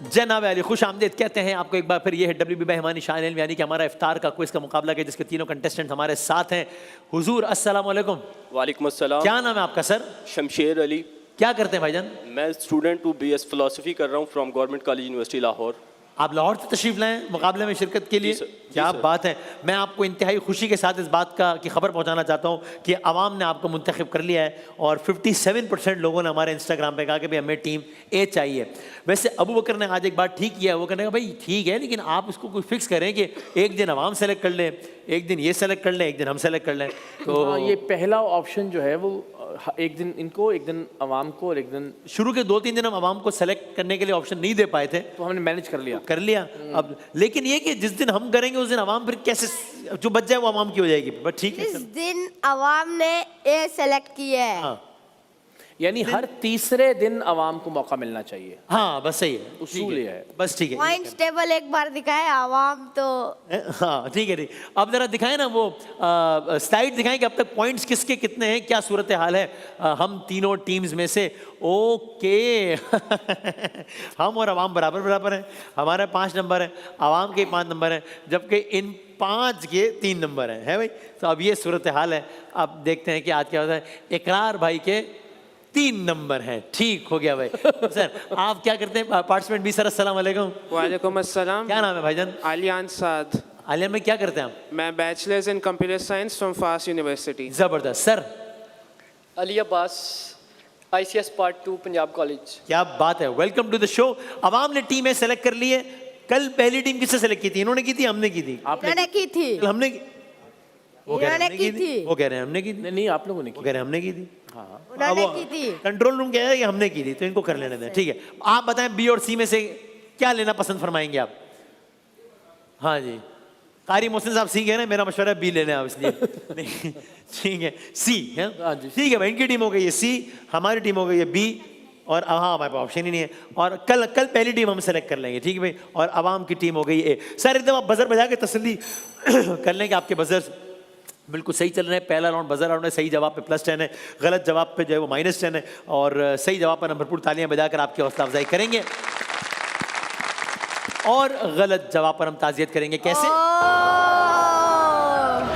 जनाब अली खुश आमदीद कहते हैं आपको एक बार फिर। ये है WB मेहमानी शान इल्म, यानी कि हमारा इफ्तार का क्विज का मुकाबला है जिसके तीनों कंटेस्टेंट हमारे साथ हैं। हुजूर अस्सलाम वालेकुम। वालेकुम अस्सलाम। क्या नाम है आपका सर? शमशेर अली। क्या करते हैं भाईजान? मैं स्टूडेंट हूँ, BS फिलोसफी कर रहा हूँ from government college university Lahore. आप लाहौर से तशरीफ लाएं मुकाबले में शिरकत के लिए? क्या बात है। मैं आपको इंतहाई खुशी के साथ इस बात की खबर पहुंचाना चाहता हूं कि अवाम ने आपको मुंतखब कर लिया है और 57% लोगों ने हमारे इंस्टाग्राम पे कहा कि भाई हमें टीम ए चाहिए। वैसे अबू बकर ने आज एक बात ठीक किया है, वो कहने का भाई ठीक है लेकिन आप इसको कोई फिक्स करें कि एक दिन अवाम सेलेक्ट कर लें, एक दिन ये सेलेक्ट कर लें, एक दिन हम सेलेक्ट कर लें। तो ये पहला ऑप्शन जो है वो एक दिन इनको, एक दिन अवाम को और एक दिन, शुरू के 2-3 दिन हम अवाम को सेलेक्ट करने के लिए ऑप्शन नहीं दे पाए थे तो हमने मैनेज कर लिया। अब लेकिन ये कि जिस दिन हम करेंगे उस दिन अवाम फिर कैसे जो बच जाए वो अवाम की हो जाएगी। बट ठीक है, इस दिन अवाम ने ए सेलेक्ट किया है। हाँ यानी हर तीसरे दिन अवाम को मौका मिलना चाहिए। हाँ बस सही है, उसूल ये है। बस ठीक है। पॉइंट्स टेबल एक बार दिखाए अवाम तो। हाँ ठीक है ठीक। अब जरा दिखाएं ना वो स्लाइड दिखाएं कि अब तक पॉइंट्स किसके कितने हैं, क्या सूरत हाल है हम तीनों टीम्स में से। ओके हम और अवाम बराबर बराबर हैं। हमारे 5 नंबर है, अवाम के 5 नंबर है, जबकि इन 5 के 3 नंबर हैं, है भाई। तो अब ये सूरत हाल है। अब देखते हैं कि आज क्या होता है। इकरार भाई के 3 नंबर हैं। ठीक हो गया भाई। सर आप क्या करते हैं? पार्टिसिपेंट भी। सर अस्सलाम वालेकुम। वालेकुम अस्सलाम। क्या नाम है भाईजान? आलियान साद। आलिया में क्या करते हैं आप? मैं bachelors in computer science from FAST university. जबरदस्त। Sir Ali Abbas, ICS part 2 Punjab college. क्या बात है, वेलकम टू द शो। अवाम ने टीमें सेलेक्ट कर ली है। कल पहली टीम किससे सेलेक्ट की थी? इन्होंने की थी, हमने की थी? आपने की थी। कल हमने वो कह रहे हैं हमने की थी, वो कह रहे हैं हमने की थी। नहीं आप लोगों ने वो कह रहे हैं हमने की थी। उन्होंने की थी। कंट्रोल रूम कह रहा है कि हमने की थी, तो इनको कर लेने दें। ठीक है, आप बताएं बी और सी में से क्या लेना पसंद फरमाएंगे आप? हाँ जी, कारी मोहसिन साहब सी कह रहे हैं, मेरा मशवरा है बी लेने आप, इसलिए ठीक है सी है। ठीक है भाई, इनकी टीम हो गई है सी, हमारी टीम हो गई है बी, और हाँ हमारे पास ऑप्शन ही नहीं है। और कल पहली टीम हम सेलेक्ट कर लेंगे। ठीक है भाई, और अवाम की टीम हो गई ए। सर एकदम आप बजर बजा के तसल्ली कर लें कि आपके बजर बिल्कुल सही चल रहे हैं। पहला राउंड बजर राउंड है, सही जवाब पे +10 है, गलत जवाब पे जो है वो -10 है, और सही जवाब पर हम भरपूर तालियां बजाकर आपकी हौसला अफजाई करेंगे और गलत जवाब पर हम ताज़ियत करेंगे। कैसे?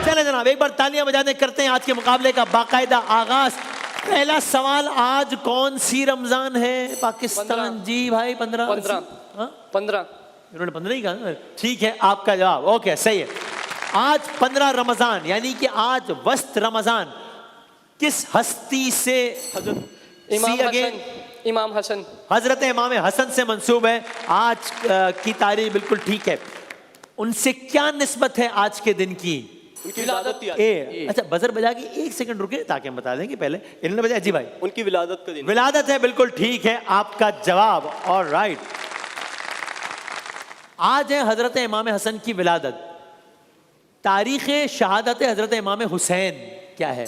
चले जनाब एक बार तालियां बजाने करते हैं आज के मुकाबले का बाकायदा आगाज। पहला सवाल, आज कौन सी रमजान है? पाकिस्तान। जी भाई 15 इन्होंने 15 ही कहा। ठीक है, आपका जवाब ओके सही है। आज 15 रमजान, यानी कि आज वस्त रमजान किस हस्ती से? इमाम हसन। हजरत इमाम हसन से मंसूब है। आज की तारीख बिल्कुल ठीक है। उनसे क्या निस्बत है आज के दिन की? उनकी विलादत ए। अच्छा बजर बजा के 1 सेकंड रुके ताकि हम बता देंगे। पहले इन्होंने बजाया। जी भाई उनकी विलादत का दिन। विलादत है, बिल्कुल ठीक है आपका जवाब। और राइट, आज है हजरत इमाम हसन की विलादत। तारीख शहादत हजरत इमाम हुसैन क्या है?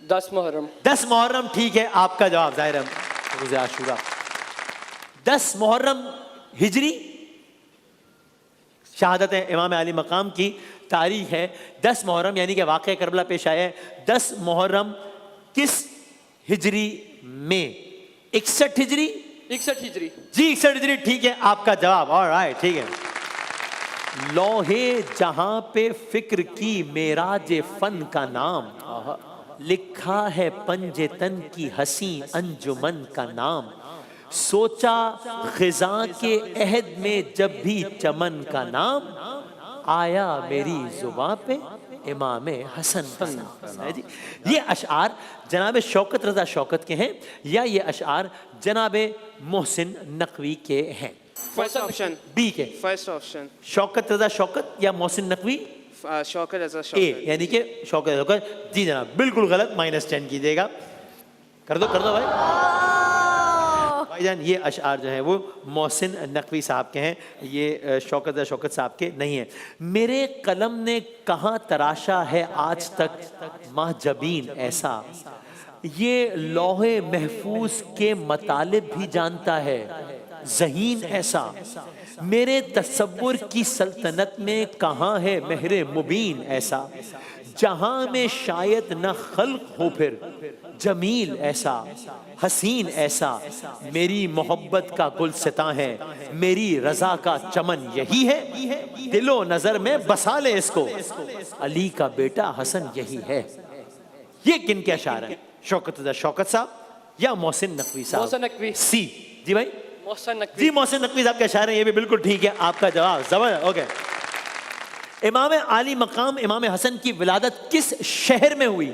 10 मुहर्रम। 10 मुहर्रम ठीक है आपका जवाब। ज़ाहिर है रोज़े आशूरा 10 मुहर्रम हिजरी शहादत इमाम अली मकाम की तारीख है 10 मुहर्रम, यानी कि वाक़या करबला पेश आया है 10 मुहर्रम किस हिजरी में? 61 हिजरी। 61 हिजरी जी 61 हिजरी ठीक है आपका जवाब। ऑलराइट ठीक है। लोहे जहां पे फिक्र की मेराज फन का नाम, लिखा है पंजे तन की हसी अंजुमन का नाम। सोचा खिजा के अहद में जब भी चमन का नाम, आया मेरी जुबां पे इमाम हसन का नाम। जी ये अशआर जनाब शौकत रजा शौकत के हैं या ये अशआर जनाब मोहसिन नकवी के हैं? फर्स्ट ऑप्शन बी के। फर्स्ट ऑप्शन शौकत रजा शौकत या मोहसिन नकवी? शौकत रजा ए, शौकत। यानी कि शौकत शौकत। जी जनाब बिल्कुल गलत, -10 कीजिएगा। कर दो भाई। भाईजान ये अशआर जो है वो मोहसिन नकवी साहब के हैं, ये शौकत साहब के नहीं है। मेरे कलम ने कहाँ तराशा है आज तक माहजबीन ऐसा, ये लौहे महफूज के मतालिब भी जानता है ज़हीन ऐसा। मेरे तसव्वुर की सल्तनत में कहाँ है मेहरे मुबीन ऐसा, जहां में शायद न खल्क हो फिर जमील ऐसा हसीन ऐसा, मेरी मोहब्बत का गुलसिता है, मेरी रजा का चमन यही है, दिलो नजर में बसा ले इसको, अली का बेटा हसन यही है। ये किन के अशार है? शौकत साहब या मोहसिन नकवी साहब? मोहसिन नकवी। सी जी भाई, मोहसिन नकवी। जी मोहसिन नकवी साहब के अशार हैं, ये भी बिल्कुल ठीक है। आपका जवाब जबरदस्त। ओके, इमाम आली मकाम इमाम हसन की विलादत किस शहर में हुई?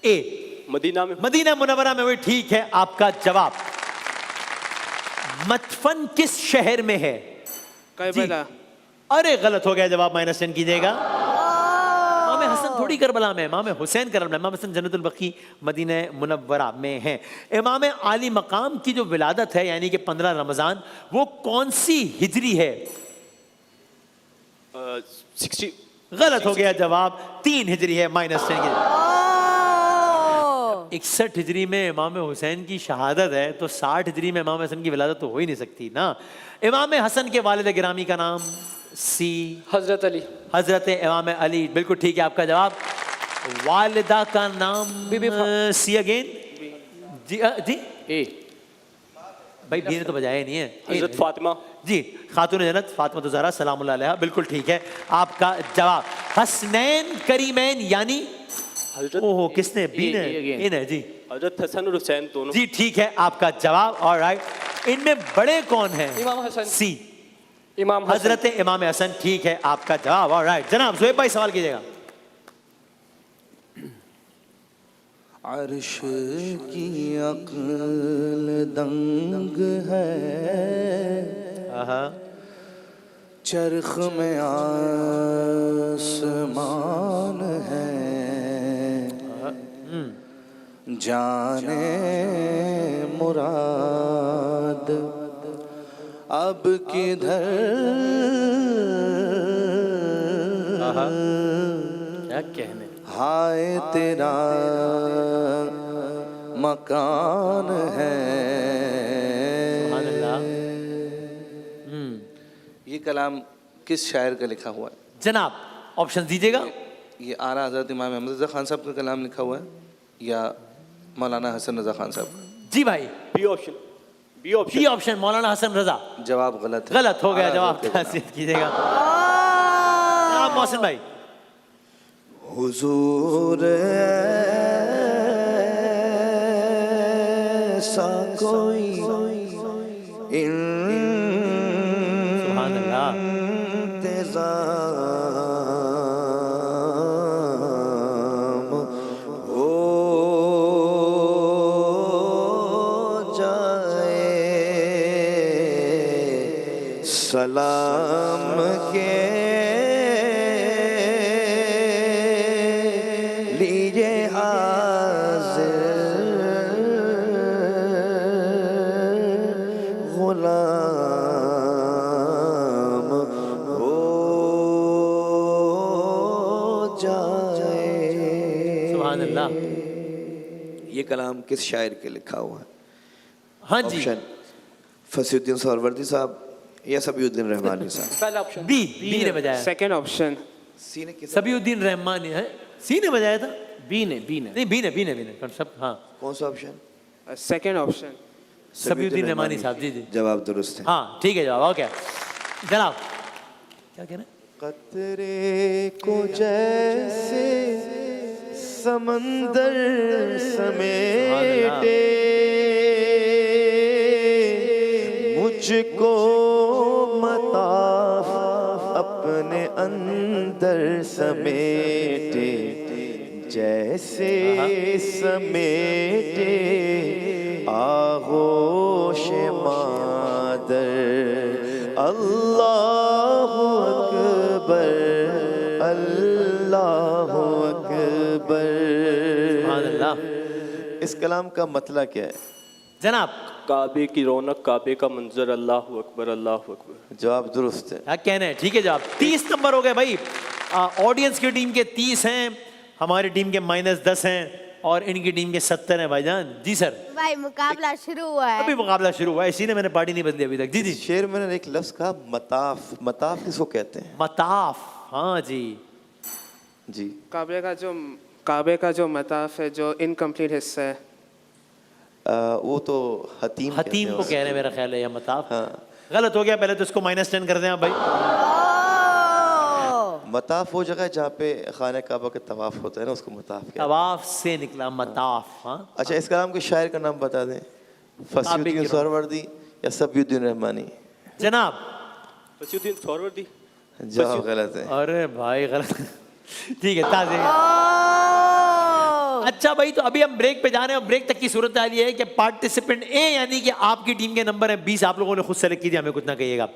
ए मदीना में। मदीना मुनव्वरा में हुई, ठीक है आपका जवाब। मदफन किस शहर में है? करबला। अरे गलत हो गया जवाब, -10 कीजिएगा। इमाम हसन थोड़ी करबला में, इमाम हुसैन करबला, इमाम हसन जन्नतुल बकी मदीना मुनव्वरा में है। इमाम आली मकाम की जो विलादत है यानी कि 15 रमजान, वो कौन सी हिजरी है? 60। गलत हो गया जवाब, 3 हिजरी है, -10 कीजिएगा। 61 हिजरी में इमाम हुसैन की शहादत है, तो 60 हिजरी में इमाम हसन की विलादत तो हो ही नहीं सकती ना। इमाम हसन के वालिद गिरामी का नाम? सी हजरत अली। हजरत इमाम अली, बिल्कुल ठीक है आपका जवाब। वालिदा का नाम? सी अगेन जी। जी ए भाई, बी ने तो बजाया नहीं है। हजरत फातिमा। जी, खातून जन्नत फातिमा ज़हरा सलामुल्लाह अलैहा, बिल्कुल ठीक है आपका जवाब। हसनैन करीमैन यानी? हजरत ओहो, किसने? बी ने? ए ने जी। हजरत हसन और हुसैन दोनों। जी ठीक है आपका जवाब। ऑलराइट, इनमें बड़े कौन हैं? इमाम हसन। सी इमाम हसन। हजरत इमाम हसन, ठीक है आपका जवाब। ऑलराइट, जनाब ज़ुहैब भाई सवाल कीजिएगा। अर्श की अक्ल दंग है, चरख में आसमान है, जाने मुराद अब किधर, क्या कहने। हाय तेरा मकान है। सुभान अल्लाह। ये कलाम किस शायर का लिखा हुआ है? जनाब ऑप्शन दीजिएगा। ये आरा हज़रत इमाम अहमद रज़ा खान साहब का कलाम लिखा हुआ है या मौलाना हसन रज़ा खान साहब का? जी भाई, B option. B option. B option Maulana Hasan रजा। जवाब गलत है। गलत हो गया आरा जवाब, हज़रत का तहसीन कीजिएगा। जनाब मोहसिन भाई। हुजूर ऐसा कोई सुभान अल्लाह। इंतज़ाम हो जाए, सलाम के लीजिए हाज़िर गुलाम हो जाए। सुभान अल्लाह। ये कलाम किस शायर के लिखा हुआ है? हाँ जी। ऑप्शन फसीउद्दीन सोहरवर्दी साहब या सबीउद्दीन रहमानी साहब? पहला ऑप्शन। बी ने बजाया। Second option. सी ने किस? सबीउद्दीन रहमानी है। सी ने बजाया था? बी ने नहीं, बी ने सब। हाँ, कौन सा ऑप्शन? Second option. सबीउद्दीन रहमानी साहब। जी जी, जवाब दुरुस्त है। हाँ ठीक है जवाब। ओके जनाब, क्या कहना है? कतरे को जैसे समंदर समेटे, मुझको मताफ अपने अंदर समेटे, जैसे समेटे आगोश मादर। अल्लाहु अकबर, अल्लाहु अकबर। सुभान अल्लाह। इस कलाम का मतलब क्या है? जनाब काबे की रौनक, काबे का मंजर, अल्लाह अकबर, अल्लाह अकबर। जवाब दुरुस्त है। क्या कहना है? ठीक है जवाब। 30 नंबर हो गए भाई। ऑडियंस की टीम के 30 हैं, हमारी टीम के -10 हैं और इनकी टीम के 70 हैं भाईजान। जी सर, भाई मुकाबला शुरू हुआ है। अभी मुकाबला शुरू हुआ है, इसीलिए मैंने पार्टी नहीं बदली अभी तक। जी जी। शेर में एक लफ्ज कहा मताफ। मताफ किसको कहते हैं? मताफ, हाँ जी। जी काबे का जो मताफ है जो इनकम्प्लीट हिस्सा है वो तो हतीम हतीम कहते को हैं कह रहे हैं मेरा ख्याल है, या मताफ। हाँ। गलत हो गया, पहले तो इसको -10 कर दें आप भाई। मताफ वो जगह है जहाँ पे खाने काबा के तवाफ होता है ना, उसको मताफ कहते हैं। तवाफ से निकला मताफ। हाँ अच्छा, इस कलाम के शायर का नाम बता दें। फसीउद्दीन सोहरावर्दी या सफीउद्दीन रहमानी? जनाब। फसीउद्दीन सोहरावर्दी। जवाब गलत है। अरे भाई गलत। ठीक है, ताज़े। अच्छा भाई, तो अभी हम ब्रेक पे जा रहे हैं और ब्रेक तक की सूरत हाल ये है कि पार्टिसिपेंट ए यानी कि आपकी टीम के नंबर है 20, आप लोगों ने खुद सेलेक्ट की थी, हमें कुछ ना कहिएगा।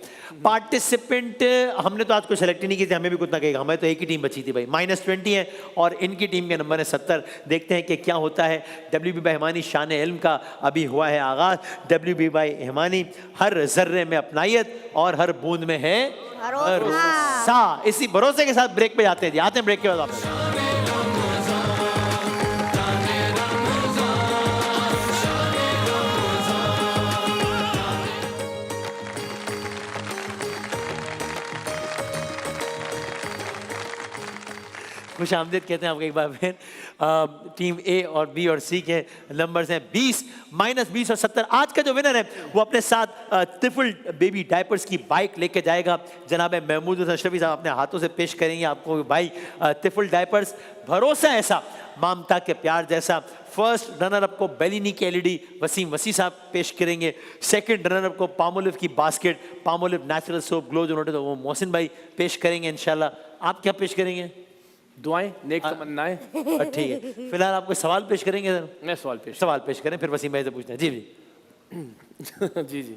पार्टिसिपेंट हमने तो आज कोई सेलेक्ट ही नहीं की थी, हमें भी कुछ ना कहिएगा, हमें तो एक ही टीम बची थी भाई। -20 है और इनकी टीम के नंबर है 70। देखते हैं कि क्या होता है। WB भाई हिमानी शान इल्म का अभी हुआ है आगाज। WB भाई हिमानी, हर जर्रे में अपनायत और हर बूंद में है भरोसा। इसी भरोसे के साथ ब्रेक पे जाते हैं जी, आते हैं ब्रेक के बाद वापस। खुश आमदीद कहते हैं आपको एक बार फिर। टीम ए और बी और सी के नंबर्स हैं 20, -20 और 70। आज का जो विनर है वो अपने साथ तिफल बेबी डायपर्स की बाइक लेके जाएगा। जनाब महमूद अशरफी साहब अपने हाथों से पेश करेंगे आपको बाइक तिफल डायपर्स, भरोसा ऐसा ममता के प्यार जैसा। फर्स्ट रनर अप को बेलिनी की LED वसीम वसी साहब पेश करेंगे। सेकंड रनर अप को पामोलिव की basket, Palmolive natural soap glow जो नोटे तो वो मोहसिन भाई पेश करेंगे इंशाल्लाह। आप क्या पेश करेंगे? दुआएं, नेक तमन्नाएं। ठीक है, फिलहाल आप कोई सवाल पेश करेंगे सर? मैं सवाल पेश करें, फिर वसीम भाई से पूछते हैं। जी जी जी जी।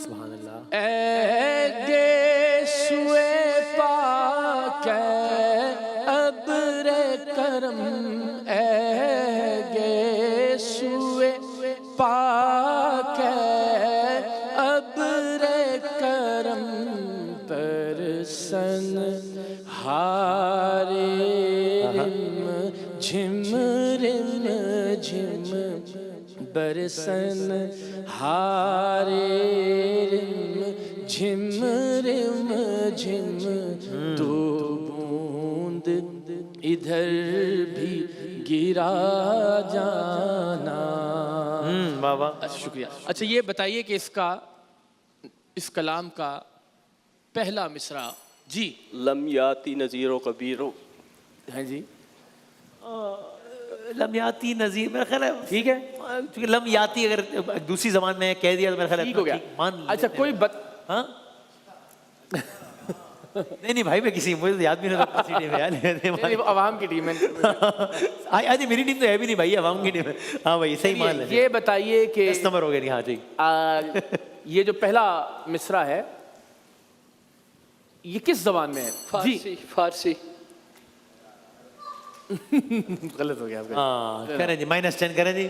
सुभान अल्लाह। ऐगे सुए पाक अब्र करम ऐगे सुए पाक अब्र करम परसन हारे रिम झिम रिम झिम बरसन हारे रिम झिम रिम झिम तो बूंद इधर भी गिरा जाना। वाह वाह, शुक्रिया। अच्छा ये बताइए कि इस कलाम का पहला मिसरा जी। लम याती नज़ीरो कबीरो। हाँ जी, लमयाती नजीर मेरा ख्याल है ठीक है, क्योंकि लमयाती अगर दूसरी जबान में कह दिया तो मेरा ख्याल है ठीक हो गया। मान अच्छा कोई हाँ नहीं भाई, मैं किसी मुझे तो याद भी नहीं था किसी टीम में यार। नहीं, वो अवाम की टीम है। आज मेरी टीम तो है भी नहीं भाई, अवाम की टीम है। हाँ भाई सही मान लें। ये बताइए कि 10 नंबर हो गए नहीं। हाँ जी, ये जो पहला मिसरा है ये किस जबान में है? फारसी। फारसी। गलत हो गया आपका। हाँ करें जी, -10 करें जी।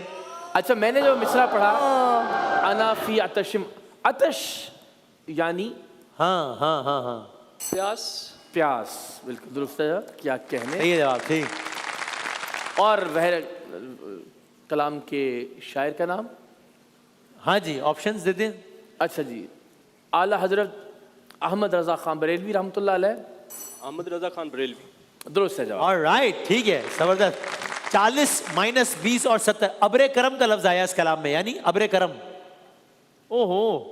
अच्छा मैंने जो मिसरा पढ़ा अना फी अतशिम, अतश यानी हाँ हाँ हाँ हाँ प्यास। प्यास, बिल्कुल दुरुस्त है। क्या कहने सही है जवाब, ठीक। और वह कलाम के शायर का नाम? हाँ जी, ऑप्शंस दे दें। अच्छा जी, आला हजरत अहमद रजा खान बरेलवी रहमतुल्लाह अलैह। अहमद रजा खान बरेलवी। दुरुस्त है जवाब। ऑलराइट, ठीक है, जबरदस्त। 40 -20 और 70। अब्रे करम का लफ्ज आया इस कलाम में, यानी अब्रे करम। ओहो,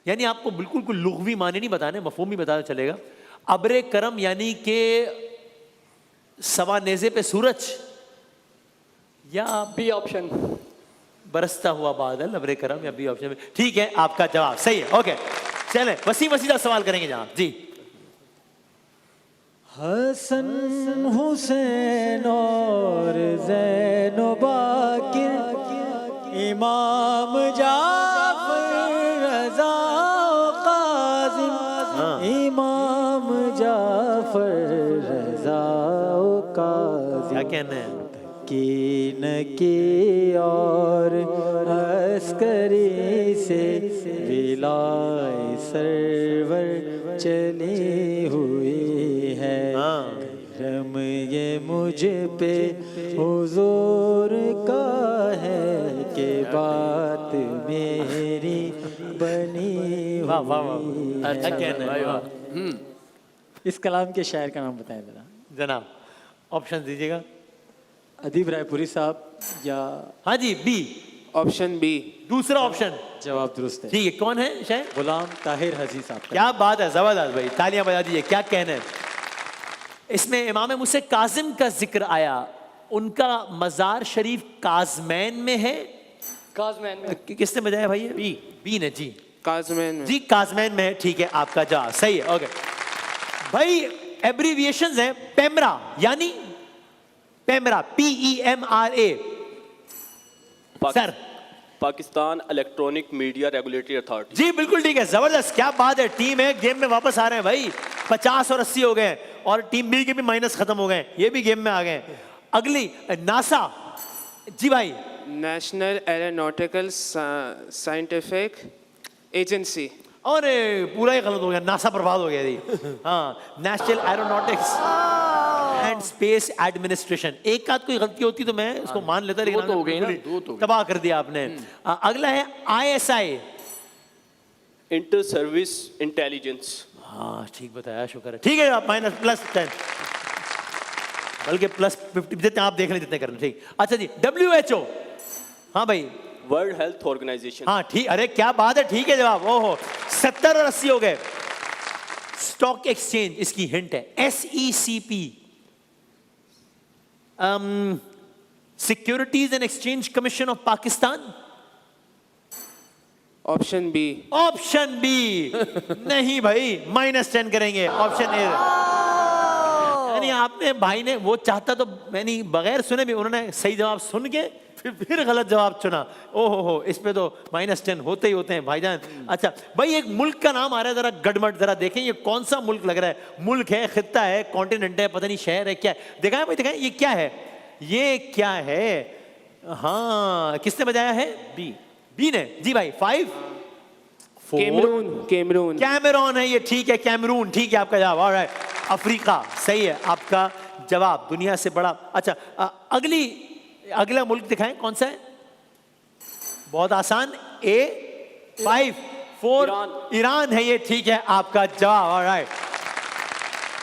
यानी आपको बिल्कुल कोई लुग़वी माने नहीं बताने, मफहूम ही बताना चलेगा। अब्रे करम यानी के सवा नेज़े पे सूरज, या बी ऑप्शन। बरसता हुआ बादल, अब्रे करम या बी ऑप्शन में। ठीक है, आपका जवाब सही है। ओके चलें, वसीम वसीदा सवाल करेंगे जनाब जी। हसन हुसैन और ज़ैनो बाकिर, इमाम जाफर रज़ा काज़िम, इमाम जाफर रज़ा काज़िम। क्या कहना है? की और अस्करी से विलाय सरवर चली हुई है। रम ये मुझ पे हुजूर का है कि बात मेरी बनी वाह वाह वाह, हुई अच्छा है। कहना है वाह। इस कलाम के शायर का नाम बताएं जरा। जनाब ऑप्शन दीजिएगा। अदीब रायपुरी साहब या हाँ जी, बी, ऑप्शन बी। दूसरा ऑप्शन जवाब दुरुस्त है। ठीक है। कौन है शायद? गुलाम ताहिर हजी साहब का। क्या बात है, जबरदस्त भाई, तालियां बजा दीजिए। क्या कहना है इसमें? इमाम मूसा काजिम का जिक्र आया, उनका मज़ार शरीफ काजमैन में है। काजमैन में किसने बजाया भाई? बी, बी ने जी, काजमैन में। जी काजमैन में है। ठीक है, आपका जवाब सही है। ओके भाई, एब्रीविएशंस है पेमरा, यानी PEMRA, PEMRA। Sir Pakistan electronic media regulatory authority. जी बिल्कुल ठीक है, जबरदस्त, क्या बात है। टीम है गेम में वापस आ रहे हैं भाई, 50 और 80 हो गए और टीम बी के भी माइनस खत्म हो गए, ये भी गेम में आ गए। अगली नासा, जी भाई। National aeronautical scientific agency. और पूरा ही गलत हो गया, नासा बर्बाद हो गया जी। हाँ, national aeronautics and space administration. एक आध कोई गलती होती तो मैं उसको मान लेता, लेकिन दो तो हो गई ना, बिल्कुल दो तो हो गई। तबाह कर दिया आपने। अगला है ISI। Inter service intelligence. हाँ ठीक बताया, शुक्र है। ठीक है, आप माइनस +10, बल्कि +50 जितने आप देख लें जितने करना। ठीक, अच्छा जी। WHO। हाँ भाई, वर्ल्ड हेल्थ ऑर्गेनाइजेशन। हाँ ठीक, अरे क्या बात है, ठीक है जवाब। ओहो, 70 और 80 हो गए। स्टॉक एक्सचेंज, इसकी हिंट है SECP, securities and exchange commission of Pakistan. Option B. Option B नहीं भाई, -10 करेंगे। ऑप्शन ए, यानी आपने भाई ने, वो चाहता तो मैंने बगैर सुने भी, उन्होंने सही जवाब सुन के फिर गलत जवाब चुना। ओहो हो, इस पे तो -10 होते ही होते हैं भाईजान। अच्छा भाई, एक मुल्क का नाम आ रहा है, जरा गड़मट, जरा देखें ये कौन सा मुल्क लग रहा है। मुल्क है, खित्ता है, कॉन्टिनेंट है, पता नहीं शहर है, क्या है? दिखाएं भाई, दिखाएं, ये क्या है, ये क्या है? हाँ, किसने बजाया है? बी, बी ने जी भाई। 5 4 कैमरून। कैमरून। कैमरून है ये, ठीक है, कैमरून, ठीक है आपका जवाब। ऑलराइट, अफ्रीका, सही है आपका जवाब, दुनिया से बड़ा। अच्छा अगला मुल्क दिखाएं, कौन सा है? बहुत आसान, A 5 4 ईरान है ये, ठीक है आपका जवाब। ऑलराइट,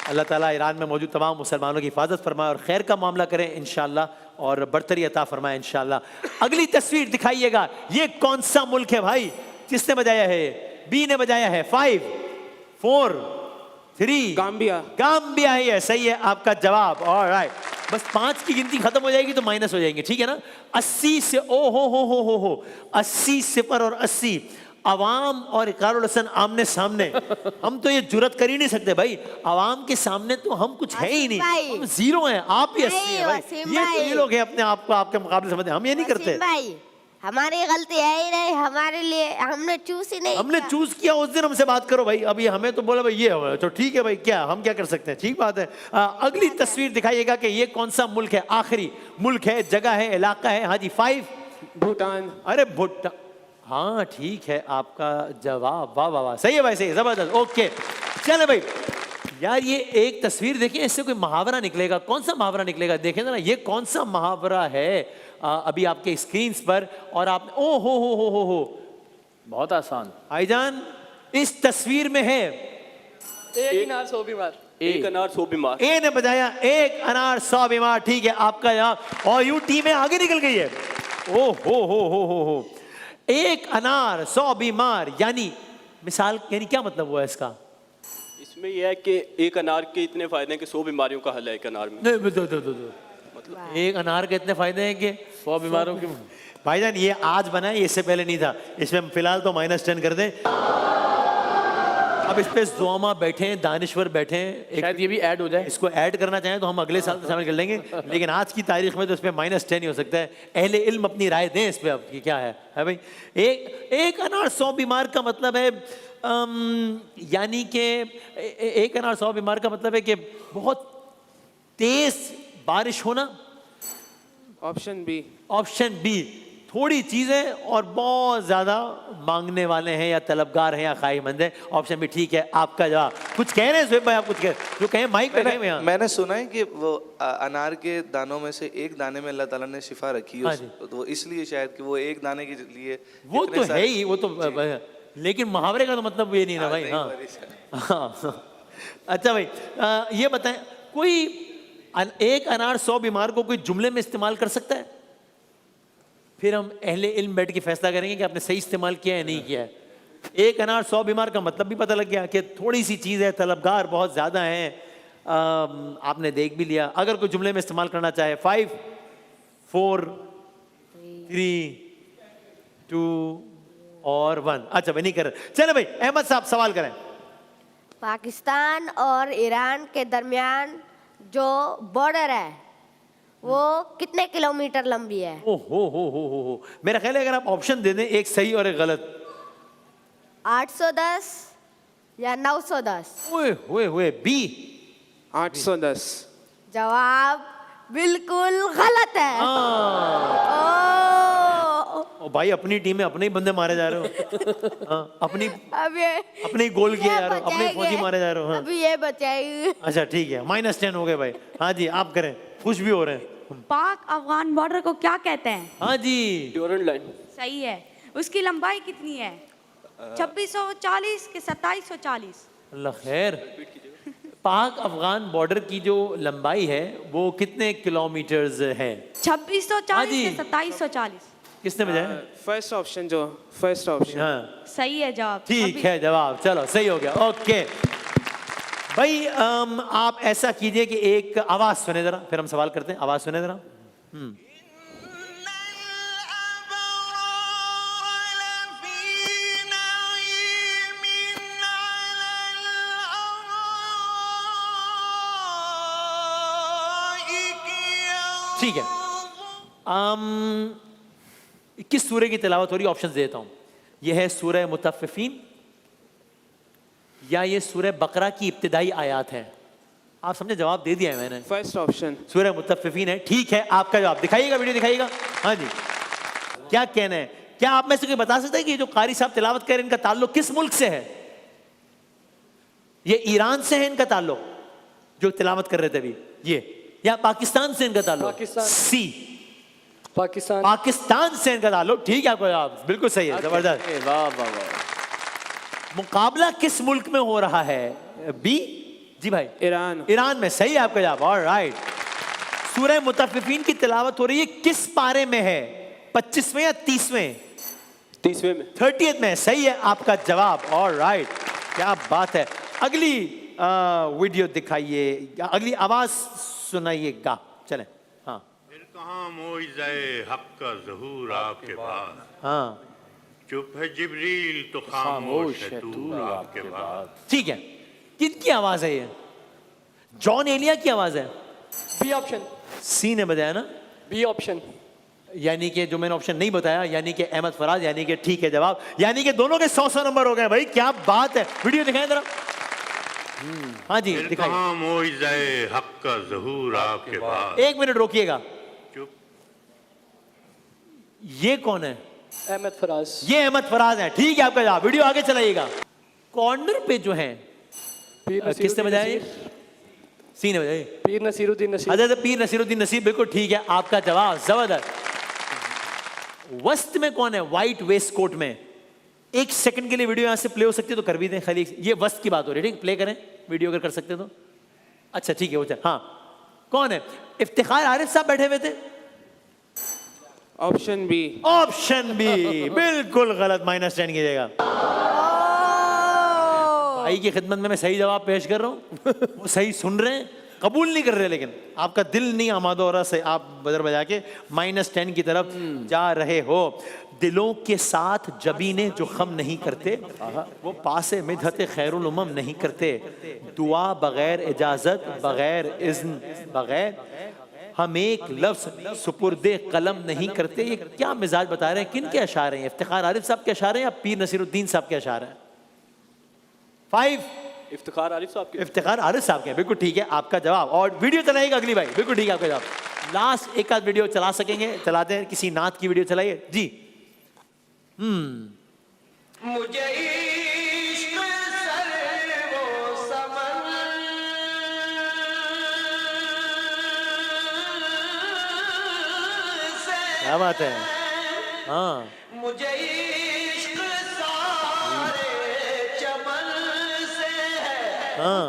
अल्लाह ताला ईरान में मौजूद तमाम मुसलमानों की हिफाजत फरमाए और खैर का मामला करें इंशाल्लाह, और बरतरी अता फरमाए इंशाल्लाह। अगली तस्वीर दिखाइएगा, ये कौन सा मुल्क है भाई? किसने बजाया है? बी ने बजाया है। 5 4 3 गाम्बिया। गाम्बिया है ये, सही है आपका जवाब। ऑलराइट, बस 5 की गिनती खत्म हो जाएगी तो माइनस हो जाएंगे, ठीक है ना? 80 से ओ हो 80 सिफर और 80, अवाम और इकरारुल हसन आमने सामने। हम तो ये जुरत कर ही नहीं सकते भाई, अवाम के सामने तो हम कुछ है ही नहीं, हम 0 हैं, आप भी 80 हैं भाई। वसीम ये तो भाई। ये लोग हैं अपने आप को आपके मुकाबले समझते हैं, हम ये नहीं करते। वसीम भाई, हमारी गलती है ही नहीं, हमारे लिए हमने चूज ही नहीं हमने किया। चूज किया, उस दिन हमसे बात करो भाई। अभी हमें तो बोला भाई ये हो, तो ठीक है भाई, क्या हम क्या कर सकते हैं, ठीक बात है। अगली तस्वीर दिखाइएगा कि ये कौन सा मुल्क है, आखिरी मुल्क है, जगह है, इलाका है। हाँ जी, 5 भूटान। अरे भुट्टा, हाँ ठीक है आपका जवाब। वाह वाह वाह, सही है भाई, सही है, जबरदस्त। ओके चले भाई, यार ये एक तस्वीर देखिए, इससे कोई मुहावरा निकलेगा। कौन सा मुहावरा निकलेगा, देखें ना, ये कौन सा मुहावरा है अभी आपके स्क्रीन पर। और आप, ओ हो बहुत आसान। भाईजान, इस तस्वीर में है एक नार 100 बीमार। एक अनार 100 बीमार। ए ने बजाया 1 अनार 100 बीमार, ठीक है आपका जवाब। और यूं टीमें आगे निकल गई है। ओ हो 1 अनार 100 बीमार, यानी मिसाल, यानी क्या मतलब हुआ इसका? इसमें यह है कि एक अनार के इतने फायदे हैं कि 100 बीमारियों का हल है एक अनार में। नहीं, दो। मतलब 1 अनार के इतने फायदे हैं कि 100 बीमारों के। भाईजान ये आज बना है, इससे पहले नहीं था। इसमें फिलहाल तो -10 कर दें। अब इस पे ज़ुआमा बैठे हैं, दानिश्वर बैठे हैं, शायद ये भी ऐड हो जाए। इसको ऐड करना चाहें तो हम अगले साल शामिल कर लेंगे, लेकिन आज की तारीख में तो इस पे -10 ही हो सकता है। अहले इल्म अपनी राय दें इस पे अब कि क्या है भाई। एक अनार 100 बीमार का मतलब है, यानी कि 1 अनार 100 बीमार का मतलब है कि बहुत तेज बारिश होना। Option B. ऑप्शन बी, थोड़ी चीजें और बहुत ज्यादा मांगने वाले हैं या तलबगार हैं या ख्वाहिशमंद हैं। ऑप्शन भी ठीक है। आपका जवाब कुछ कह रहे हैं सुहेब भाई, आप कुछ कह जो कहें माइक पे कहें यहाँ। मैंने सुना है कि वो अनार के दानों में से एक दाने में अल्लाह ताला ने शिफा रखी है हाँ जी। तो इसलिए शायद कि वो एक दाने के लिए वो इतने तो है सारे- ही, वो तो लेकिन मुहावरे का तो मतलब ये नहीं ना भाई। नहीं, हाँ वही सर। हाँ। अच्छा भाई, ये बताएं कोई एक अनार 100 बीमार को कोई जुमले में इस्तेमाल कर सकता है? फिर हम अहले इल्म बैठ के फैसला करेंगे कि आपने सही इस्तेमाल किया है नहीं किया है। एक अनार 100 बीमार का मतलब भी पता लग गया कि थोड़ी सी चीज़ है, तलबगार बहुत ज़्यादा हैं। आपने देख भी लिया। अगर कोई जुमले में इस्तेमाल करना चाहे 5 4 3 2 और 1। अच्छा भाई नहीं कर रहे। चले भाई अहमद साहब सवाल करें। पाकिस्तान और ईरान के दरमियान जो बॉर्डर है वो कितने किलोमीटर लंबी है? ओ हो। मेरा ख्याल है अगर आप ऑप्शन दे दें, एक सही और एक गलत। 810 या 910? ओए बी 810। जवाब बिल्कुल गलत है। ओ भाई अपनी टीम में अपने ही बंदे मारे जा रहे हो। हाँ, अपनी अब ये अपने ही गोल किए ये जा रहे हो, अपने फौजी बचाएंगे। मारे जा रहे हो। हाँ। अभी ये बचाएगी। अच्छा ठीक है, -10 हो गए भाई। हाँ जी आप करें, खुश भी हो रहे हैं। पाक अफगान बॉर्डर को क्या कहते हैं? हाँ जी ड्यूरेंट लाइन। सही है। उसकी लंबाई कितनी है? 2640 के 2740? अल्लाह खैर। पाक अफगान बॉर्डर की जो लंबाई है वो कितने किलोमीटर्स है? 2640 जी। के 2740? किसने बजाया? फर्स्ट ऑप्शन जो फर्स्ट ऑप्शन। हाँ सही है जवाब। ठीक अभी- है जवाब, चलो सही हो गया। ओके भाई आप ऐसा कीजिए कि एक आवाज सुने जरा, फिर हम सवाल करते हैं। आवाज सुने जरा। ठीक है। 21 सूरह की तिलावत हो रही है। ऑप्शन देता हूं। यह है सूरह मुतफ्फिफीन या ये सूरह बकरा की इब्तिदाई आयात है। आप समझे, जवाब दे दिया है मैंने। First option. सूरह मुतफ्फिफीन है। ठीक है आपका जवाब। दिखाइएगा, वीडियो दिखाइएगा। हाँ जी क्या कहना है? क्या आप में से कोई बता सकता है कि ये जो कारी साहब तिलावत कर रहे हैं इनका ताल्लुक किस मुल्क से है? ये ईरान से है इनका ताल्लुक जो तिलावत कर रहे थे अभी ये, या पाकिस्तान से इनका ताल्लुक? पाकिस्तान। सी पाकिस्तान। पाकिस्तान से इनका ताल्लुक। ठीक है आपका जवाब बिल्कुल सही है। जबरदस्त। वाह वाह वाह। मुकाबला किस मुल्क में हो रहा है? बी जी भाई ईरान। ईरान में। सही है आपका जवाब। ऑलराइट। सूरह मुतफ्फिफीन की तिलावत हो रही है किस पारे में है? 25वें या 30वें? 30वें में। 30th में। सही है आपका जवाब। ऑलराइट क्या बात है। अगली वीडियो दिखाइए, अगली आवाज सुनाइएगा। चलें। हाँ कहाँ मोइज़े हक का ज़हूर आपके पास, हाँ चुप है जिब्रील तो खामोश है तूर आपके पास। ठीक है। किनकी आवाज है ये? जॉन एलिया की आवाज है। B option. सी ने बताया ना, बी ऑप्शन। यानी कि जो मैंने ऑप्शन नहीं बताया, यानी कि अहमद फराज, यानी कि ठीक है जवाब, यानी कि दोनों के 100 नंबर हो गए भाई। क्या बात है। वीडियो दिखाएं जरा। हाँ जी दिखाइए। कहाँ मोइज़े हक का ज़हूर आपके पास, 1 मिनट रोकिएगा। चुप। ये कौन है? अहमद फराज। ये अहमद फराज है। ठीक है आपका जवाब। वीडियो आगे चलाइएगा। कॉर्नर पे जो है किसने बजाया? ये सी ने बजाया। पीर नसीरुद्दीन नसीर। हज़रत पीर नसीरुद्दीन नसीर। बिल्कुल ठीक है आपका जवाब। जबरदस्त। वस्त में कौन है? व्हाइट वेस्ट कोट में। 1 सेकंड के लिए वीडियो यहां से प्ले हो सकती है तो कर भी दें खाली। ये वस्त की बात हो रही है। ठीक, प्ले करें वीडियो अगर कर सकते तो। अच्छा ठीक है वो चल। हाँ कौन है? इफ्तिखार आरिफ साहब बैठे हुए थे। Option B. ऑप्शन बी बिल्कुल गलत। -10 कीजिएगा। भाई की खिदमत में मैं सही जवाब पेश कर रहा हूँ, वो सही सुन रहे हैं, कबूल नहीं कर रहे, लेकिन आपका दिल नहीं आमादा हो रहा से आप बजर बजा के -10 की तरफ जा रहे हो। दिलों के साथ जबीने जो खम नहीं करते वो पासे मिधते खैरुल उमम नहीं करते। दुआ बगैर इजाजत बगैर इज़्न बगैर हम एक लफ्ज सुपुर्दे कलम नहीं करते। ये क्या मिजाज बता रहे हैं? किन के अशारे हैं? इफ्तिखार आरिफ साहब के अशारे हैं या पीर नसीरुद्दीन साहब के अशारे हैं? 5 इफ्तिखार आरिफ साहब के। इफ्तिखार आरिफ साहब के। बिल्कुल ठीक है आपका जवाब। और वीडियो चलाएगा अगली भाई। बिल्कुल ठीक है आपका जवाब। लास्ट एक आध वीडियो चला सकेंगे? चलाते हैं, किसी नात की वीडियो चलाइए जी। मुझे इश्क सर्वो समन से क्या बात है। हाँ मुझे इश्क सारे चमन से है हाँ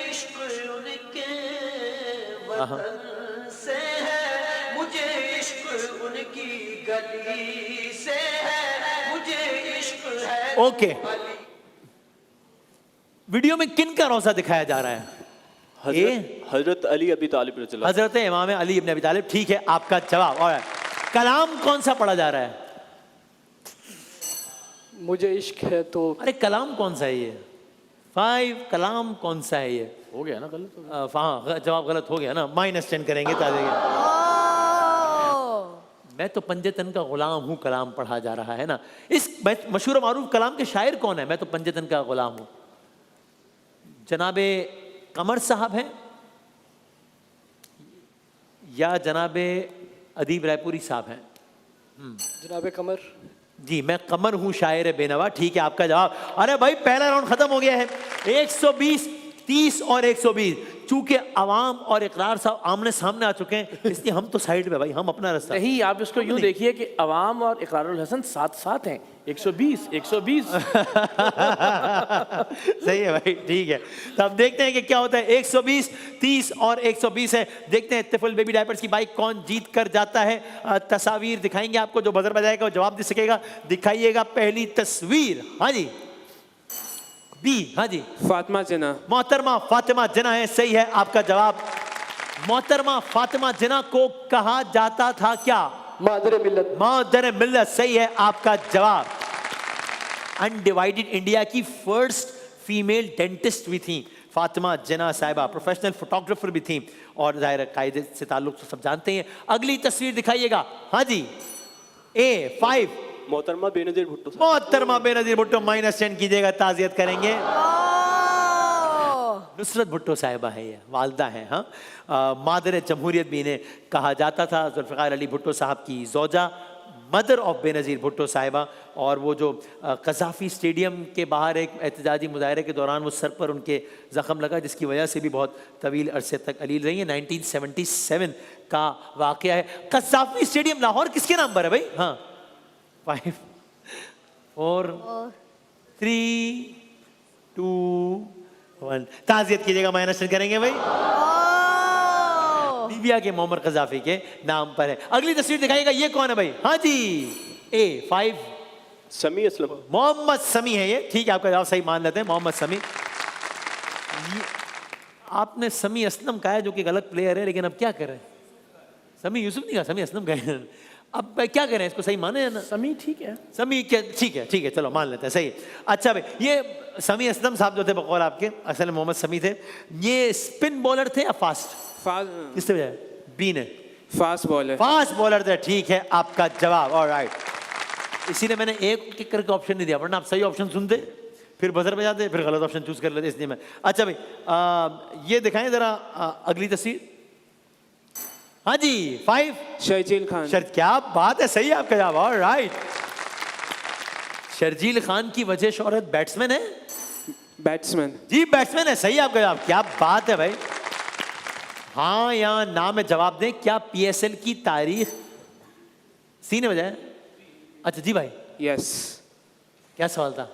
इश्क उनके वतन से है मुझे इश्क उनकी गली से है मुझे इश्क है ओके। वीडियो में किन का रोजा दिखाया जा रहा है? हजरत अली अबी तालिब रज़ियल्लाहु हजरत इमाम अली इब्न अबी तालिब। ठीक है, आपका जवाब। और कलाम कौन सा पढ़ा जा रहा है? मुझे इश्क है तो अरे कलाम कौन सा है ये? 5 कलाम कौन सा है ये? हो गया ना गलत हो गया। हाँ जवाब गलत हो गया ना, -10 करेंगे ताजे। मैं तो पंजतन का गुलाम हूँ, कलाम पढ़ा जा रहा है ना। इस मशहूर मारूफ कलाम के शायर कौन है? मैं तो पंजतन का गुलाम हूँ। जनाबे कमर साहब हैं या जनाबे अदीब रायपुरी साहब हैं? जनाब कमर। जी मैं कमर हूँ शायर बेनवा। ठीक है, आपका जवाब। अरे भाई पहला राउंड खत्म हो गया है। 120, 30 और 120। चूंकि अवाम और इकरार साहब आमने सामने आ चुके हैं, इसलिए हम तो साइड में भाई, हम अपना रास्ता। नहीं, आप इसको यूं देखिए कि अवाम और इकरारुल हसन साथ साथ हैं। 120 120 सही है भाई, ठीक है। तो अब देखते हैं कि क्या होता है। 120, 30 और 120 है। देखते हैं तिफल बेबी डायपर्स की बाइक कौन जीत कर जाता है। तस्वीर दिखाएंगे आपको, जो बजर बजाएगा वो जवाब दे सकेगा। दिखाइएगा पहली तस्वीर। हाँ जी, बी। हाँ जी, फातिमा जिन्ना। मोहतरमा फातिमा जिन्ना है, सही है आपका जवाब। मोहतरमा फातिमा जिन्ना को कहा जाता था क्या? मादर मिल्लत। मादर मिल्लत, सही है आपका जवाब। अनडिवाइडेड इंडिया की फर्स्ट फीमेल डेंटिस्ट भी थी फातिमा जिन्ना साहिबा। प्रोफेशनल फोटोग्राफर भी थी और जाहिर कायदे से ताल्लुक तो सब जानते हैं। अगली तस्वीर दिखाइएगा। हाँ जी, A5। मोहतरमा बेनज़ीर भुट्टो साहब। मोहतरमा बेनज़ीर भुट्टो, -10 कीजिएगा, ताज़ियत करेंगे। नुसरत भुट्टो साहिबा है ये, वालदा है। हाँ, मादर जमहूरियत भी इन्हें कहा जाता था। जुल्फ़िकार अली भुट्टो साहब की ज़ौजा, मदर ऑफ बेनज़ीर भुट्टो साहिबा। और वो जो कज़ाफ़ी स्टेडियम के बाहर एक एहतजाजी मुजाहरे के दौरान वो सर पर उनके ज़ख़म लगा, जिसकी वजह से भी बहुत तवील अरसे तक अलील रही है। 1977 का वाक़या है। कज़ाफ़ी स्टेडियम लाहौर किसके नाम पर है भाई? हाँ, 5 4 3 2 1। ताज़ियत कीजिएगा, -10 करेंगे भाई। लीबिया के मोहम्मद कज़ाफ़ी के नाम पर है। अगली तस्वीर दिखाइएगा, ये कौन है भाई? हाँ जी, A5। समी असलम। मोहम्मद समी है ये। ठीक है, आपका जवाब सही मान लेते हैं, मोहम्मद समी। आपने समी असलम कहा है, जो कि गलत प्लेयर है, लेकिन अब क्या करें? समी यूसुफ नहीं कहा, समी असलम कहा। अब क्या करें, इसको सही माने ना? समी ठीक है। समी क्या? ठीक है, ठीक है, चलो मान लेते हैं, सही है। अच्छा भाई, ये समी असलम साहब जो थे बकौल आपके, असल में मोहम्मद समी थे। ये स्पिन बॉलर थे या फास्ट? किससे बजाय? बी ने। Fast bowler. फास्ट बॉलर थे, ठीक है आपका जवाब। ऑलराइट, इसीलिए मैंने एक किक करके ऑप्शन नहीं दिया, वरना आप सही ऑप्शन सुनते फिर बजर बजाते फिर गलत ऑप्शन चूज कर लेते, इसलिए मैं। अच्छा भाई, ये दिखाएं जरा अगली तस्वीर। हाँ जी, 5। शर्जील खान। क्या बात है, सही है आपका जवाब। ऑलराइट, शर्जील खान की वजह शोहरत बैट्समैन है। बैट्समैन। जी बैट्समैन है, सही है आपका जवाब। क्या बात है भाई। हाँ या ना में जवाब दें। क्या PSL की तारीख सी ने बजाया? अच्छा जी भाई, यस। क्या सवाल था?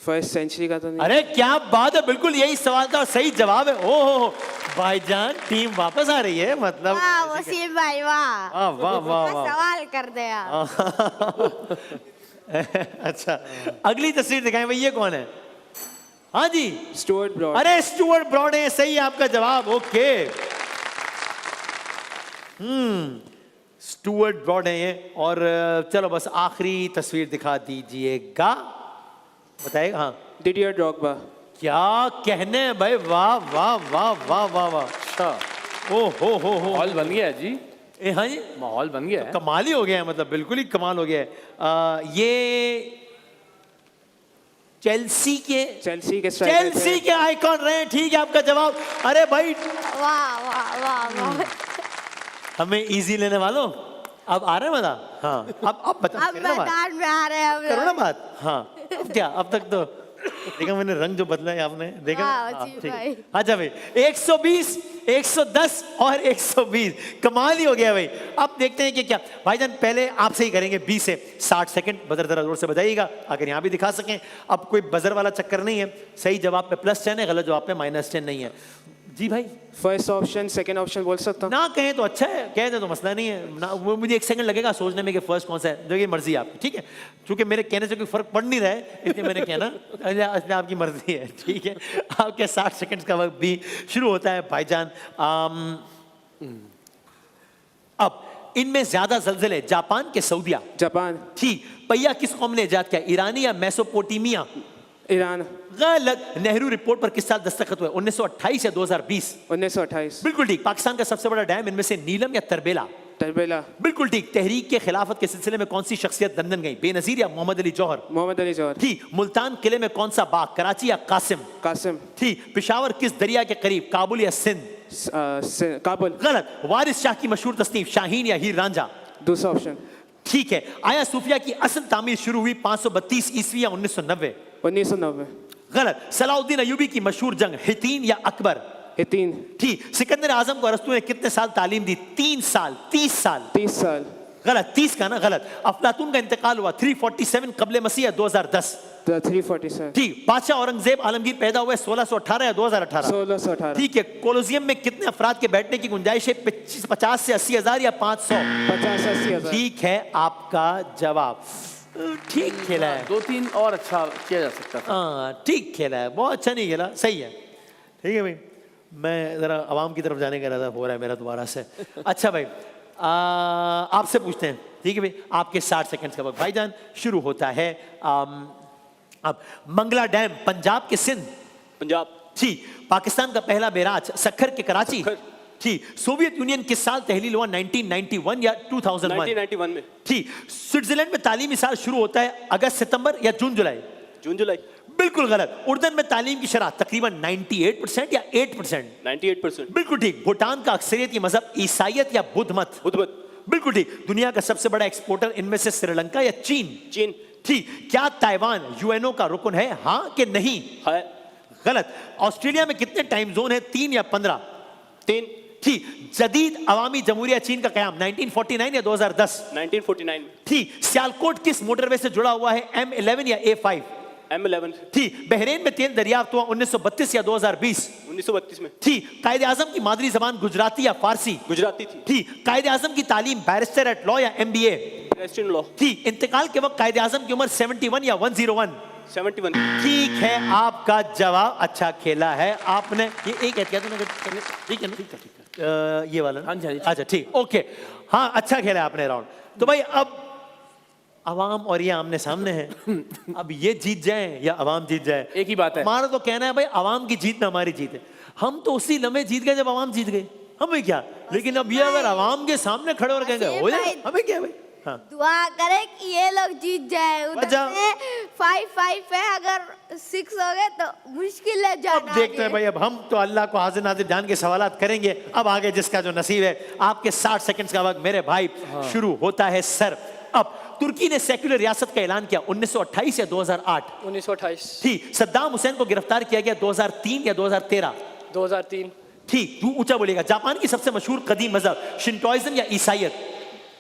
फर्स्ट सेंचुरी का तो नहीं। अरे क्या बात है, बिल्कुल यही सवाल था और सही जवाब है। ओहो भाईजान, टीम वापस आ रही है, मतलब। वाह वसीम भाई, वाह वाह वाह वाह। सवाल कर दे यार। अच्छा, अगली तस्वीर दिखाएं भाई, ये कौन है? हाँ जी, स्टुअर्ट ब्रॉड। अरे स्टुअर्ट ब्रॉड है, सही है आपका जवाब। ओके, स्टुअर्ट ब्रॉड है ये। और चलो बस आखिरी तस्वीर दिखा दीजिएगा, बताएगा। हाँ, डिडियर ड्रॉगबा। क्या कहने हैं भाई, वाह वाह वाह वाह वाह वाह। अच्छा, ओ हो माहौल बन गया है जी। हाँ जी, माहौल बन गया है। कमाल ही हो गया है, मतलब बिल्कुल ही कमाल हो गया है। ये चेल्सी के आइकॉन रहे हैं, ठीक है आपका जवाब। अरे भाई, वाह वाह वाह वाह। हमें इजी लेने वालों, अब आ रहा है मजा? हाँ, अब बता, अब मैदान में आ रहे हैं हम करो ना लोग। बात। हाँ, अब क्या, अब तक तो देखा मैंने रंग जो बदला है आपने, देखा? हाँ, जी ठीक है। भाई। अच्छा भाई, 120, 110 और 120, कमाल ही हो गया भाई। अब देखते हैं कि क्या भाईजान, पहले आपसे ही करेंगे 20 से 60 सेकंड। बजर जरा जोर से बजाइएगा, अगर यहाँ भी दिखा सकें। अब कोई बजर वाला चक्कर नहीं है, सही जवाब पे +10 है, गलत जवाब पे -10 नहीं है। जी भाई, फर्स्ट ऑप्शन सेकंड ऑप्शन बोल सकता हूँ? ना कहें तो अच्छा है, कह दे तो मसला नहीं है ना। वो मुझे 1 सेकंड लगेगा सोचने में कि फर्स्ट कौन सा है, जो ये मर्जी है आपकी, ठीक है। चूंकि मेरे कहने से कोई फर्क पड़ नहीं रहा है, इसलिए मैंने कहना इसलिए आपकी मर्जी है, ठीक है। आपके 60 सेकंड का वक्त भी शुरू होता है भाईजान। अब इनमें ज्यादा ज़लज़ले जापान के सऊदिया? जापान। ठीक। पहिया किस कौम ने इजाद किया, ईरानी या मेसोपोटामिया? ईरान। गलत। नेहरू रिपोर्ट पर किस साल दस्तखत हुए, 1928 या 2020? 1928। बिल्कुल ठीक। पाकिस्तान का सबसे बड़ा डैम इनमें से नीलम या तरबेला? तरबेला। बिल्कुल ठीक। तहरीक के खिलाफत के सिलसिले में कौन सी शख्सियत लंदन गई, बेनजीर या मोहम्मद अली जौहर? मोहम्मद अली जौहर। ठीक। मुल्तान किले में कौन सा बाग, कराची या कासिम? कासिम। ठीक। पिशावर किस दरिया के करीब, काबुल या सिंध? काबुल। गलत। वारिस शाह की मशहूर तसनीफ, शाहीन या हीर रांझा? दूसरा ऑप्शन। ठीक है। आया सूफिया की असल तामीर शुरू हुई 532 ईस्वी या 1990? 1990। गलत। सलाउद्दीन अयूबी की मशहूर जंग, हितीन या अकबर? हितीन। ठीक। सिकंदर आजम को अरस्तू ने कितने साल तालीम दी, 3 साल, 30 साल? 30 साल। गलत। 30 का ना, गलत। अफलातून का इंतकाल हुआ 347 कबल मसीह या 2010? 347। ठीक। बादशाह औरंगजेब आलमगीर पैदा हुए 1618 या 2018? 1618। ठीक है। कोलोजियम में कितने अफराद के बैठने की गुंजाइश है, 50 से 80 हजार या 500? 50-80 हजार। ठीक है आपका जवाब। ठीक खेला है। 2-3 और अच्छा किया जा सकता था। हाँ, ठीक खेला है, बहुत अच्छा नहीं खेला, सही है। ठीक है भाई, मैं जरा आवाम की तरफ जाने का इरादा हो रहा है मेरा दोबारा से। अच्छा भाई, आपसे पूछते हैं, ठीक है भाई। आपके 60 सेकंड का वक्त भाईजान शुरू होता है। अब मंगला डैम पंजाब के सिंध? पंजाब। ठीक। पाकिस्तान का पहला बैराज सक्खर के कराची? ठीक। सोवियत यूनियन किस साल तहलील हुआ, 1991 या 2001? 1991 में। ठीक। स्विट्जरलैंड में तालीमी साल शुरू होता है अगस्त सितंबर या जून जुलाई? जून जुलाई। बिल्कुल गलत। उर्दन में तालीम की शरह तकरीबन 98% या 8%? 98%। बिल्कुल ठीक। भूटान का अक्सरियती मजहब ईसाइयत या बुद्ध मत? बुद्ध मत। बिल्कुल ठीक। दुनिया का सबसे बड़ा एक्सपोर्टर इनमें से श्रीलंका या चीन? चीन। ठीक। क्या ताइवान यूएनओ का रुकन है, हाँ कि नहीं? है। गलत। ऑस्ट्रेलिया में कितने टाइम जोन है, 3 या 15? 3। ठीक। जदीद अवामी जमहूरिया चीन का कयाम 1949 या 2010? 1949 में। ठीक। सियालकोट किस मोटरवे से जुड़ा हुआ है, M11 या A5? M11। ठीक। बहरीन में तेल दरियाफ्त हुआ 1932 या 2020? 1932 में। ठीक। कायदे आजम की मादरी जबान गुजराती या फारसी? गुजराती थी। ठीक। कायदे आजम की तालीम बैरिस्टर एट लॉ या MBA? Resident law. ठीक। इंतकाल के वक्त कायदे आजम की उम्र 71 या 101? 71। ठीक है आपका जवाब, अच्छा खेला है आपने। ये एक एहतियात में ठीक है ना? ठीक है। ये वाला ना? हाँ जी, हाँ जी। अच्छा ठीक, ओके। हाँ, अच्छा खेला है आपने राउंड। तो भाई अब अवाम और ये आमने सामने है। अब ये जीत जाए या अवाम जीत जाए, एक ही बात है। हमारा तो कहना है भाई अवाम की जीत में हमारी जीत है। हम तो उसी लम्हे जीत गए जब अवाम जीत गई, हमें क्या। लेकिन अब ये अगर अवाम के सामने खड़े और कहेंगे हो जाए, हमें क्या भाई। हाँ, दुआ करे कि ये लोग जीत जाए। उधर अच्छा। से 5-5 है, अगर 6 हो गए तो मुश्किल है अब जाना। देखते हैं भाई। अब हम तो अल्लाह को हाजिर नाजिर जान के सवालात करेंगे। अब आगे जिसका जो नसीब है। आपके 60 सेकंड्स का वक्त मेरे भाई शुरू होता है सर। अब तुर्की ने सेक्युलर रियासत का ऐलान किया 1928 या 2008? 1928। ठीक। सद्दाम हुसैन को गिरफ्तार किया गया 2003 या 2013? 2003। ठीक। तू ऊंचा बोलेगा। जापान की सबसे मशहूर कदीम मजहब शिंटोइज्म या ईसाइयत?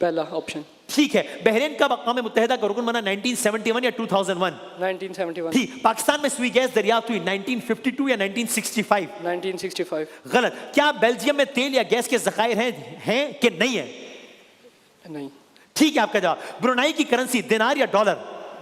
पहला ऑप्शन। ठीक है। बहरीन कब अक़वाम मुत्तहिदा का रुकन बना, 1971 या 2001? 1971। ठीक। पाकिस्तान में सुई गैस दरियाफ्त हुई 1952 या 1965? 1965। गलत। क्या बेल्जियम में तेल या गैस के जखायर हैं कि नहीं है? नहीं। ठीक है आपका जवाब। ब्रुनाई की करेंसी दिनार या डॉलर?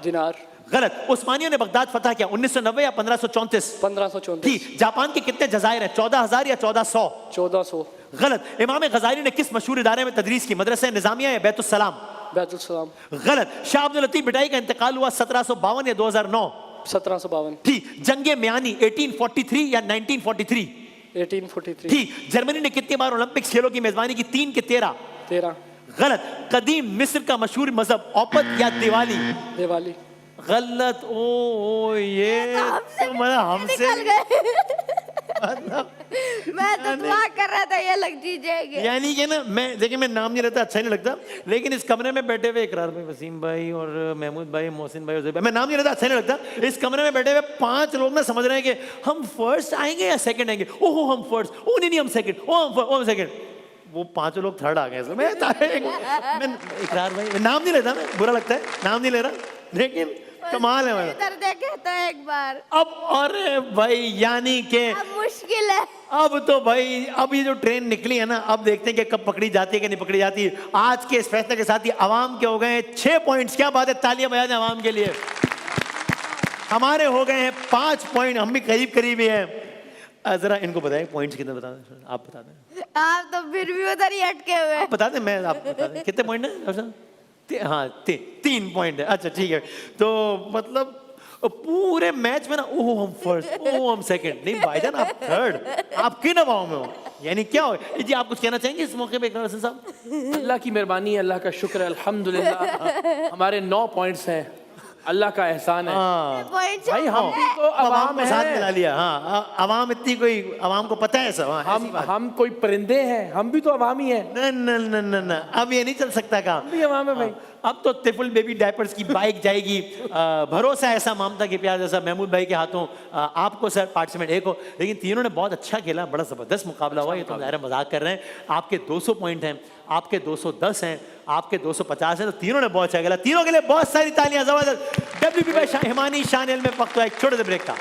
दिनार। गलत। उस्मानियों ने बगदाद फतह किया 1990 या 1534? 1534। ठीक। जापान के कितने जजायर हैं, 14,000 या 1400? 1400। गलत। इमाम गजाली ने किस मशहूर इदारे में तदरीस की, मदरसा निजामिया या बैतुल सलाम? बैतुल सलाम। गलत। शाह अब्दुल लतीफ भिटाई का इंतकाल हुआ 1752 या 2009? 1752। ठीक। जंगे म्यानी 1843 या 1943? 1843। ठीक। जर्मनी ने कितनी बार ओलंपिक्स खेलों की मेजबानी की, 3 के 13? 13। गलत। कदीम मिस्र का मशहूर मजहब औपत या दिवाली? दिवाली। गलत। ओ ये तो मतलब हमसे निकल गए। मैं तो दुआ कर रहा था ये लग जीजेंगे। यानी कि ना मैं देखिए मैं नाम नहीं लेता, अच्छा नहीं लगता, लेकिन इस कमरे में बैठे हुए इकरार भाई, वसीम भाई और महमूद भाई, मोहसिन भाई और ज़ैब भाई, मैं नाम नहीं लेता, अच्छा नहीं लगता, इस कमरे में बैठे हुए 5 लोग ना समझ रहे हैं कि हम फर्स्ट आएंगे या सेकंड आएंगे। ओहो हम फर्स्ट, ओ नहीं हम सेकंड, ओ हम सेकंड। वो 5 लोग थर्ड आ गए इसमें। मैं इकरार भाई नाम नहीं लेता, मैं बुरा लगता है नाम नहीं ले रहा, लेकिन कमाल है मेरा। इधर देखे तो एक बार। अब अरे भाई यानी कि अब मुश्किल है। अब तो भाई अब ये जो ट्रेन निकली है ना, अब देखते हैं कि कब पकड़ी जाती है कि नहीं पकड़ी जाती। आज के इस फैसले के साथ ही अवाम के हो गए हैं 6 पॉइंट्स। क्या बात है, तालियां बजा दें अवाम के लिए। हमारे हो गए हैं 5 पॉइंट, हम भी करीब करीब ही हैं। जरा इनको बताएं पॉइंट्स कितने, बता दें आप, बता दें आप तो फिर भी उधर ही अटके हुए। आप बता दें, मैं आप बता दें कितने पॉइंट है। हाँ 3 पॉइंट है। अच्छा ठीक है, तो मतलब पूरे मैच में ना ओह हम फर्स्ट, ओह हम सेकंड, नहीं भाईजान आप थर्ड, आप किन हवाओं में हो, यानी क्या हो जी। आप कुछ कहना चाहेंगे इस मौके पे इकरार हसन साहब? अल्लाह की मेहरबानी है, अल्लाह का शुक्र है, अल्हम्दुलिल्लाह हमारे 9 पॉइंट्स हैं, अल्लाह का एहसान है। भाई हम भी तो अवाम को साथ हैं। मिला लिया। हाँ अवाम इतनी कोई, अवाम को पता है सब। हाँ, ऐसी बात। हम कोई परिंदे हैं, हम भी तो अवामी हैं। न अब ये नहीं चल सकता काम। हम भी अवाम है भाई। अब तो तिफुल बेबी डायपर्स की बाइक जाएगी। भरोसा ऐसा ममता के प्यार जैसा महमूद भाई के हाथों। आपको सर पार्टिसिपेंट 1 हो, लेकिन तीनों ने बहुत अच्छा खेला, बड़ा ज़बरदस्त मुकाबला हुआ। ये तो ज़ाहिर मजाक कर रहे हैं। आपके 200 पॉइंट हैं, आपके 210 हैं, आपके 250 हैं, तो तीनों ने बहुत अच्छा खेला। तीनों के लिए बहुत सारी तालियां। ज़बरदस्त। WP भाई हिमानी शानिल में वक्त हुआ एक छोटे से ब्रेक का।